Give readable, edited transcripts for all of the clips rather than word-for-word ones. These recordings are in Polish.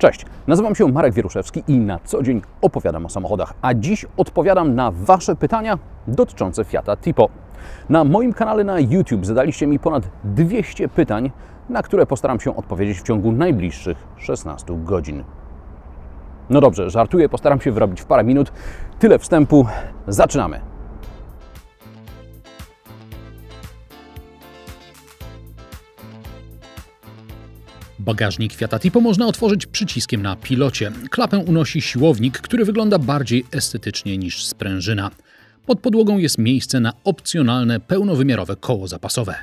Cześć, nazywam się Marek Wieruszewski i na co dzień opowiadam o samochodach, a dziś odpowiadam na Wasze pytania dotyczące Fiata Tipo. Na moim kanale na YouTube zadaliście mi ponad 200 pytań, na które postaram się odpowiedzieć w ciągu najbliższych 16 godzin. No dobrze, żartuję, postaram się wyrobić w parę minut. Tyle wstępu, zaczynamy! Bagażnik Fiata Tipo można otworzyć przyciskiem na pilocie. Klapę unosi siłownik, który wygląda bardziej estetycznie niż sprężyna. Pod podłogą jest miejsce na opcjonalne, pełnowymiarowe koło zapasowe.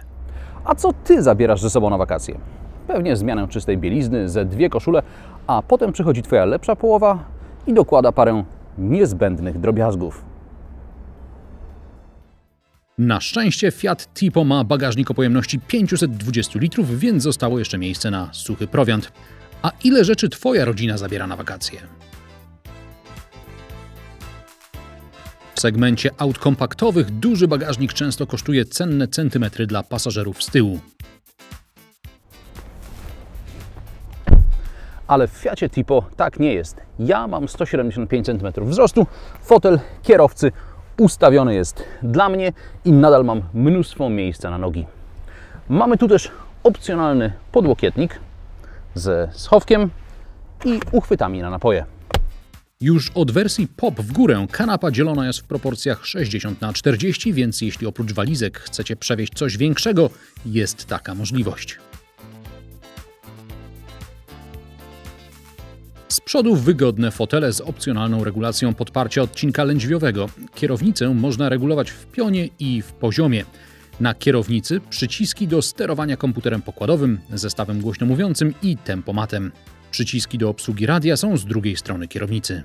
A co Ty zabierasz ze sobą na wakacje? Pewnie zmianę czystej bielizny, ze 2 koszule, a potem przychodzi Twoja lepsza połowa i dokłada parę niezbędnych drobiazgów. Na szczęście Fiat Tipo ma bagażnik o pojemności 520 litrów, więc zostało jeszcze miejsce na suchy prowiant. A ile rzeczy Twoja rodzina zabiera na wakacje? W segmencie aut kompaktowych duży bagażnik często kosztuje cenne centymetry dla pasażerów z tyłu. Ale w Fiacie Tipo tak nie jest. Ja mam 175 cm wzrostu, fotel kierowcy ustawiony jest dla mnie i nadal mam mnóstwo miejsca na nogi. Mamy tu też opcjonalny podłokietnik ze schowkiem i uchwytami na napoje. Już od wersji POP w górę kanapa dzielona jest w proporcjach 60:40, więc jeśli oprócz walizek chcecie przewieźć coś większego, jest taka możliwość. Z przodu wygodne fotele z opcjonalną regulacją podparcia odcinka lędźwiowego. Kierownicę można regulować w pionie i w poziomie. Na kierownicy przyciski do sterowania komputerem pokładowym, zestawem głośno mówiącym i tempomatem. Przyciski do obsługi radia są z drugiej strony kierownicy.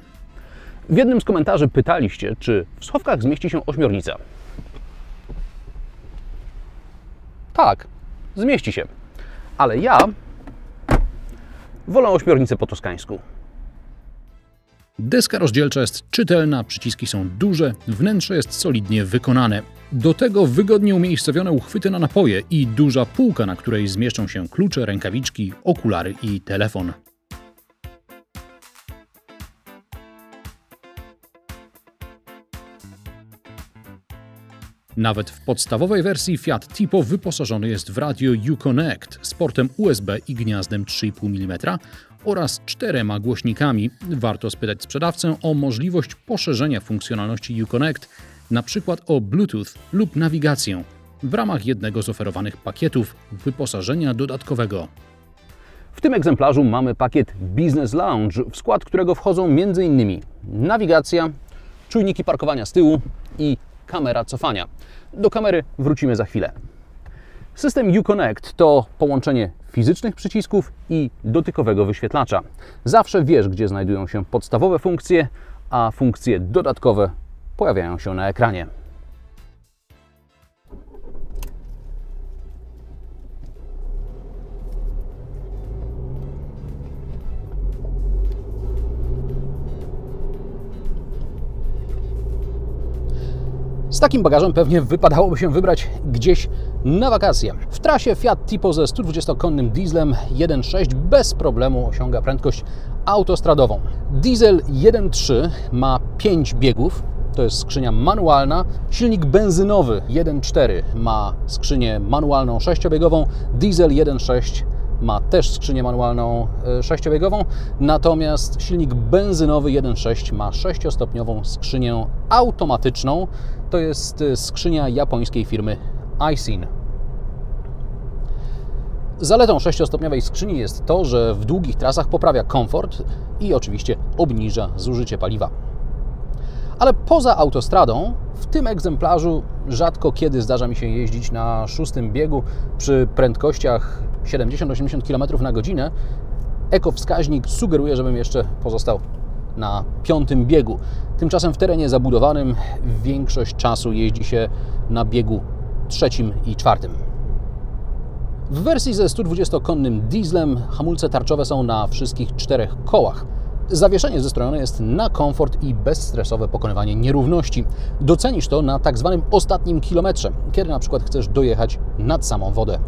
W jednym z komentarzy pytaliście, czy w schowkach zmieści się ośmiornica. Tak, zmieści się. Ale ja wolę ośmiornicę po toskańsku. Deska rozdzielcza jest czytelna, przyciski są duże, wnętrze jest solidnie wykonane. Do tego wygodnie umiejscowione uchwyty na napoje i duża półka, na której zmieszczą się klucze, rękawiczki, okulary i telefon. Nawet w podstawowej wersji Fiat Tipo wyposażony jest w radio Uconnect z portem USB i gniazdem 3,5 mm oraz 4 głośnikami. Warto spytać sprzedawcę o możliwość poszerzenia funkcjonalności Uconnect, np. o Bluetooth lub nawigację, w ramach jednego z oferowanych pakietów wyposażenia dodatkowego. W tym egzemplarzu mamy pakiet Business Lounge, w skład którego wchodzą m.in. nawigacja, czujniki parkowania z tyłu i kamera cofania. Do kamery wrócimy za chwilę. System Uconnect to połączenie fizycznych przycisków i dotykowego wyświetlacza. Zawsze wiesz, gdzie znajdują się podstawowe funkcje, a funkcje dodatkowe pojawiają się na ekranie. Z takim bagażem pewnie wypadałoby się wybrać gdzieś na wakacje. W trasie Fiat Tipo ze 120-konnym dieslem 1.6 bez problemu osiąga prędkość autostradową. Diesel 1.3 ma 5 biegów, to jest skrzynia manualna. Silnik benzynowy 1.4 ma skrzynię manualną 6-biegową. Diesel 1.6 ma też skrzynię manualną 6-biegową, natomiast silnik benzynowy 1.6 ma 6-stopniową skrzynię automatyczną. To jest skrzynia japońskiej firmy Aisin. Zaletą 6-stopniowej skrzyni jest to, że w długich trasach poprawia komfort i oczywiście obniża zużycie paliwa. Ale poza autostradą w tym egzemplarzu rzadko kiedy zdarza mi się jeździć na 6. biegu przy prędkościach 70-80 km na godzinę. Ekowskaźnik sugeruje, żebym jeszcze pozostał na 5. biegu. Tymczasem w terenie zabudowanym większość czasu jeździ się na biegu 3. i 4. W wersji ze 120-konnym dieslem hamulce tarczowe są na wszystkich 4 kołach. Zawieszenie zestrojone jest na komfort i bezstresowe pokonywanie nierówności. Docenisz to na tak zwanym ostatnim kilometrze, kiedy na przykład chcesz dojechać nad samą wodę.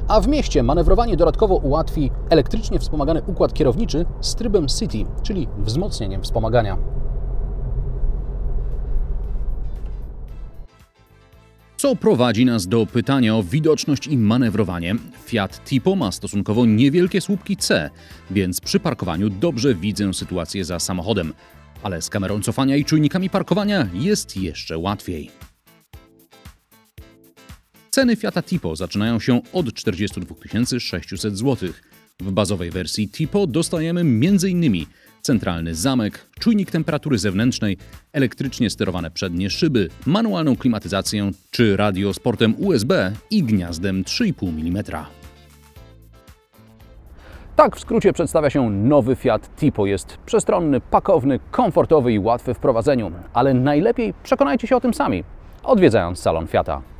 A w mieście manewrowanie dodatkowo ułatwi elektrycznie wspomagany układ kierowniczy z trybem City, czyli wzmocnieniem wspomagania. Co prowadzi nas do pytania o widoczność i manewrowanie. Fiat Tipo ma stosunkowo niewielkie słupki C, więc przy parkowaniu dobrze widzę sytuację za samochodem. Ale z kamerą cofania i czujnikami parkowania jest jeszcze łatwiej. Ceny Fiata Tipo zaczynają się od 42 600 zł. W bazowej wersji Tipo dostajemy m.in. centralny zamek, czujnik temperatury zewnętrznej, elektrycznie sterowane przednie szyby, manualną klimatyzację czy radio z portem USB i gniazdem 3,5 mm. Tak w skrócie przedstawia się nowy Fiat Tipo. Jest przestronny, pakowny, komfortowy i łatwy w prowadzeniu. Ale najlepiej przekonajcie się o tym sami, odwiedzając salon Fiata.